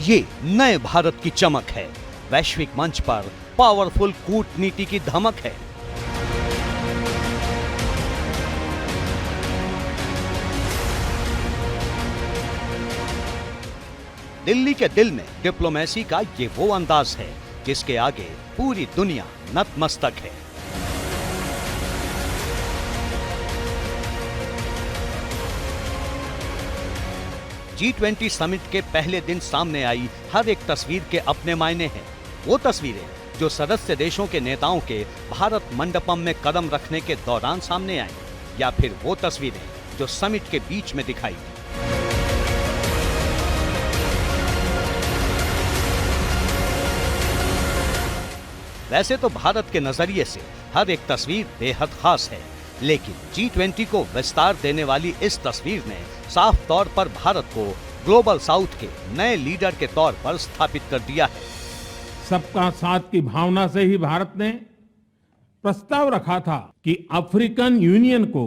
ये नए भारत की चमक है। वैश्विक मंच पर पावरफुल कूटनीति की धमक है। दिल्ली के दिल में डिप्लोमेसी का ये वो अंदाज है जिसके आगे पूरी दुनिया नतमस्तक है। G20 समिट के पहले दिन सामने आई हर एक तस्वीर के अपने मायने हैं। वो तस्वीरें जो सदस्य देशों के नेताओं के भारत मंडपम में कदम रखने के दौरान सामने आई, या फिर वो तस्वीरें जो समिट के बीच में दिखाई दी। वैसे तो भारत के नजरिए से हर एक तस्वीर बेहद खास है, लेकिन G20 को विस्तार देने वाली इस तस्वीर ने साफ तौर पर भारत को ग्लोबल साउथ के नए लीडर के तौर पर स्थापित कर दिया है। सबका साथ की भावना से ही भारत ने प्रस्ताव रखा था कि अफ्रीकन यूनियन को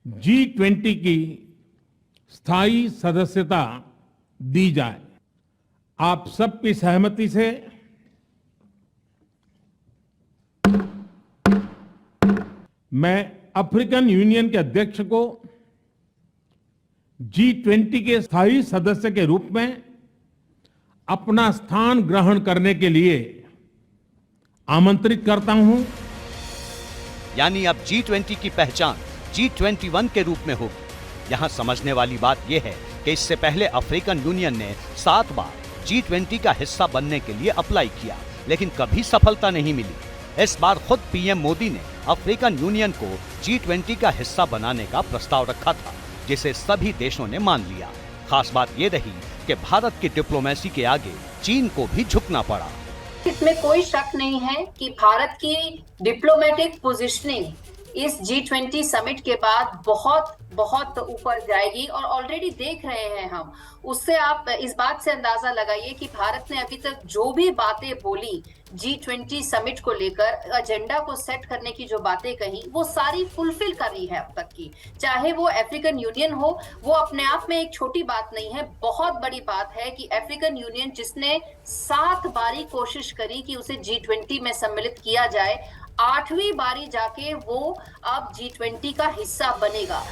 G20 की स्थायी सदस्यता दी जाए। आप सबकी सहमति से मैं अफ्रीकन यूनियन के अध्यक्ष को G20 के स्थायी सदस्य के रूप में अपना स्थान ग्रहण करने के लिए आमंत्रित करता हूं। यानी अब G20 की पहचान G21 के रूप में होगी। यहां समझने वाली बात यह है कि इससे पहले अफ्रीकन यूनियन ने 7 बार G20 का हिस्सा बनने के लिए अप्लाई किया, लेकिन कभी सफलता नहीं मिली। इस बार खुद पीएम मोदी ने अफ्रीकन यूनियन को G20 का हिस्सा बनाने का प्रस्ताव रखा था, जिसे सभी देशों ने मान लिया। खास बात यह रही कि भारत की डिप्लोमेसी के आगे चीन को भी झुकना पड़ा। इसमें कोई शक नहीं है कि भारत की डिप्लोमेटिक पोजीशनिंग इस G20 समिट के बाद बहुत बहुत ऊपर जाएगी, और ऑलरेडी देख रहे हैं हम। उससे आप इस बात से अंदाजा लगाइए कि भारत ने अभी तक जो भी बातें बोली G20 समिट को लेकर, एजेंडा को सेट करने की जो बातें कही, वो सारी फुलफिल करी है अब तक की। चाहे वो अफ्रीकन यूनियन हो, वो अपने आप में एक छोटी बात नहीं है, बहुत बड़ी बात है कि अफ्रीकन यूनियन जिसने 7 बारी कोशिश करी कि उसे G20 में सम्मिलित किया जाए, 8वीं बारी जाके वो अब G20 का हिस्सा बनेगा।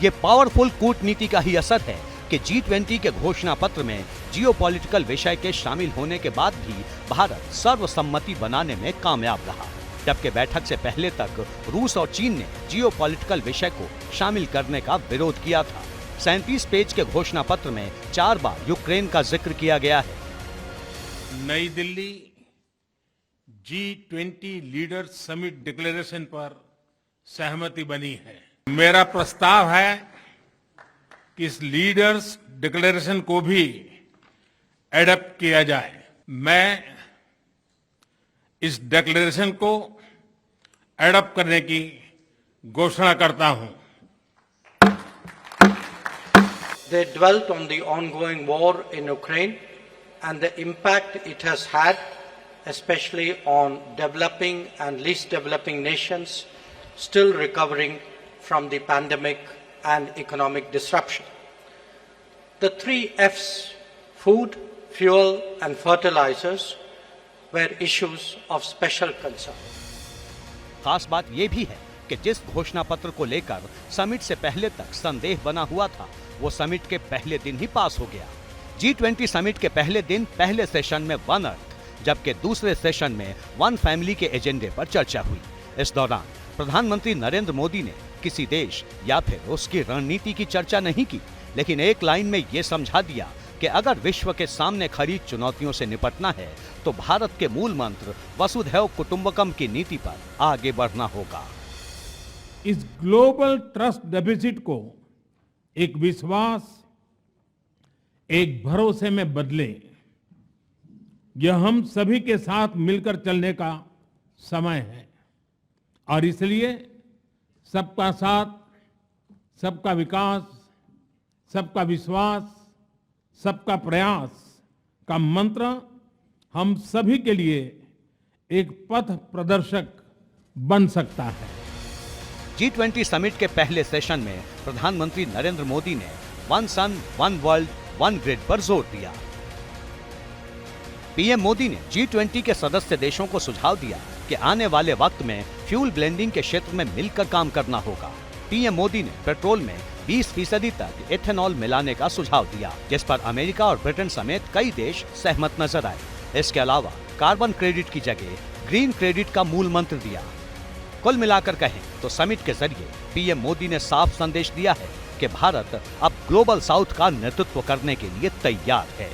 ये पावरफुल कूटनीति का ही असर है कि G20 के घोषणा पत्र में जियोपॉलिटिकल विषय के शामिल होने के बाद भी भारत सर्वसम्मति बनाने में कामयाब रहा। जबकि बैठक से पहले तक रूस और चीन ने जियोपॉलिटिकल विषय को शामिल करने का विरोध किया था। 37 पेज के घोषणा पत्र में 4 बार यूक्रेन का जिक्र किया गया है। नई Delhi G20 leader summit declaration पर सहमति बनी है। मेरा प्रस्ताव है कि इस लीडर्स डिक्लेरेशन को भी एडॉप्ट किया जाए। मैं इस डिक्लेरेशन को एडॉप्ट करने की घोषणा करता हूं। They dwelt on the ongoing war in Ukraine and the impact it has had, especially on developing and least developing nations still recovering from the pandemic and economic disruption. The 3 F's, food, fuel and fertilizers, were issues of special concern. खास बात यह भी है कि जिस घोषणा पत्र को लेकर समिट से पहले तक संदेह बना हुआ था, वो समिट के पहले दिन ही पास हो गया। G20 समिट के पहले दिन पहले सेशन में वन अर्थ, जबकि दूसरे सेशन में वन फैमिली के एजेंडे पर चर्चा हुई। इस दौरान प्रधानमंत्री नरेंद्र मोदी ने किसी देश या फिर उसकी रणनीति की चर्चा नहीं की, लेकिन एक लाइन में ये समझा दिया कि अगर विश्व के सामने खड़ी चुनौतियों से निपटना है तो भारत के मूल मंत्र वसुधैव कुटुंबकम की नीति पर आगे बढ़ना होगा। इस ग्लोबल ट्रस्ट डेफिसिट को एक विश्वास, एक भरोसे में बदले, यह हम सभी के साथ मिलकर चलने का समय है। और इसलिए सबका साथ, सबका विकास, सबका विश्वास, सबका प्रयास का मंत्र हम सभी के लिए एक पथ प्रदर्शक बन सकता है। G20 समिट के पहले सेशन में प्रधानमंत्री नरेंद्र मोदी ने वन सन, वन वर्ल्ड, वन ग्रिड पर जोर दिया। पीएम मोदी ने G20 के सदस्य देशों को सुझाव दिया कि आने वाले वक्त में फ्यूल ब्लेंडिंग के क्षेत्र में मिलकर काम करना होगा। पीएम मोदी ने पेट्रोल में 20% तक एथेनॉल मिलाने का सुझाव दिया, जिस पर अमेरिका और ब्रिटेन समेत कई देश सहमत नजर आए। इसके अलावा कार्बन क्रेडिट की जगह ग्रीन क्रेडिट का मूल मंत्र दिया। कुल मिलाकर कहें तो समिट के जरिए पीएम मोदी ने साफ संदेश दिया है कि भारत अब ग्लोबल साउथ का नेतृत्व करने के लिए तैयार है।